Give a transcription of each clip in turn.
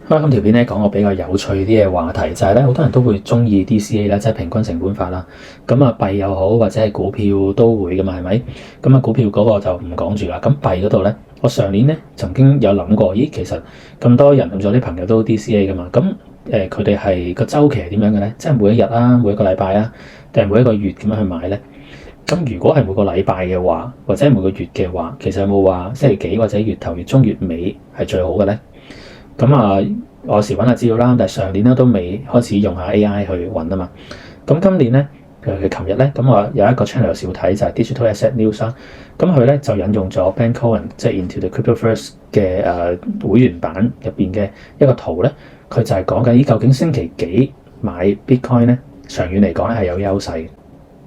今條片咧講個比較有趣啲嘅話題，就係咧好多人都會中意 DCA 啦，即係平均成本法啦。咁啊幣又好，或者係股票都會噶嘛，係咪？咁啊股票嗰個就唔講住啦。咁幣嗰度咧，我上年咧曾經有諗過，咦，其實咁多人咁咗啲朋友都 DCA 噶嘛？咁佢哋係個週期係點樣嘅咧？即係每一日啊，每一個禮拜啊，定係每一個月咁樣去買咧？咁如果係每個禮拜嘅話，或者係每個月嘅話，其實有冇話星期幾或者月頭、月中、月尾係最好嘅咧？咁我有時揾下資料啦，但係上年咧都未開始用下 AI 去揾啊嘛。咁今年咧，譬如佢琴日咧，咁我有一個 channel 少睇就係 Digital Asset News 啦。咁佢咧就引用咗 Ben Cohen 即係 Into the Cryptoverse 嘅會員版入邊嘅一個圖咧，佢就係講緊究竟星期幾買 Bitcoin 咧，長遠嚟講咧係有優勢嘅。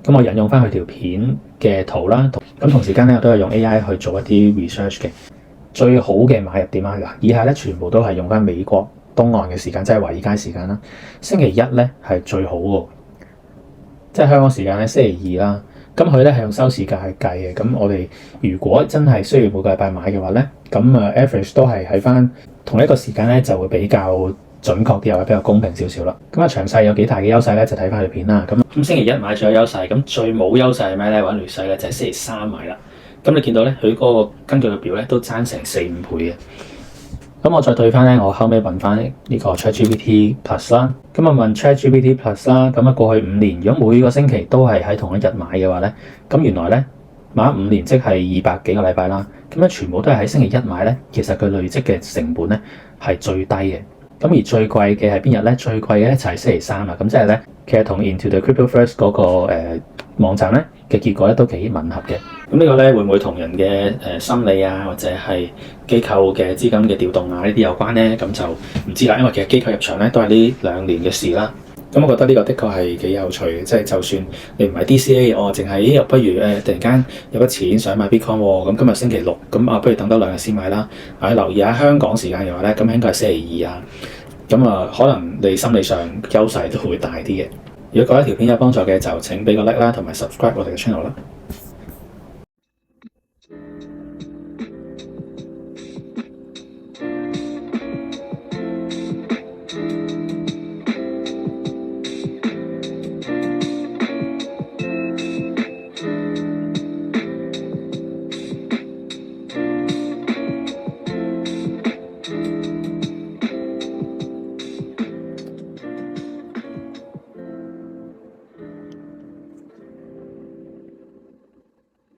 咁我引用翻佢條片嘅圖啦，咁同時間咧我都係用 AI 去做一啲 research 嘅。最好嘅買入點啊？嗱，以下咧全部都係用翻美國東岸嘅時間，即係華爾街時間啦。星期一咧係最好嘅，即係香港時間咧星期二啦。咁佢咧係用收市價去計嘅。咁我哋如果真係需要每個禮拜買嘅話咧，咁average 都係喺翻同一個時間咧就會比較準確啲，或者比較公平少少啦。咁詳細有幾大嘅優勢咧，就睇翻條片啦。咁星期一買最有優勢，咁最冇優勢係咩咧？或者劣勢咧就係星期三買啦。咁你見到咧，佢嗰個根據個表咧都爭成4-5倍嘅。咁我再對翻咧，我後尾問翻呢個 ChatGPT Plus 啦。咁我問 ChatGPT Plus 啦，咁過去5年，如果每個星期都係喺同一日買嘅話咧，咁原來咧買咗5年，即係200幾個禮拜啦。咁全部都係喺星期一買咧，其實佢累積嘅成本咧係最低嘅。咁而最貴嘅係邊日咧？最貴嘅咧就係星期三啦。咁即係咧，其實同 Into the Cryptoverse 嗰個網站咧嘅結果咧都幾吻合嘅。咁呢個咧會唔會同人嘅心理啊，或者係機構嘅資金嘅調動啊呢啲有關咧？咁就唔知啦，因為其實機構入場咧都係呢2年嘅事啦。咁我覺得呢個的確係幾有趣嘅，即係就算你唔係 DCA，我淨係不如突然間有筆錢想買 Bitcoin 喎，咁今日星期六，咁不如等多2日先買啦。留意下香港時間嘅話咧，咁應該係星期二啊。咁可能你心理上優勢都會大啲嘅。如果覺得條片有幫助嘅，就請俾個 like 啦，同埋 subscribe 我哋嘅 channel 啦。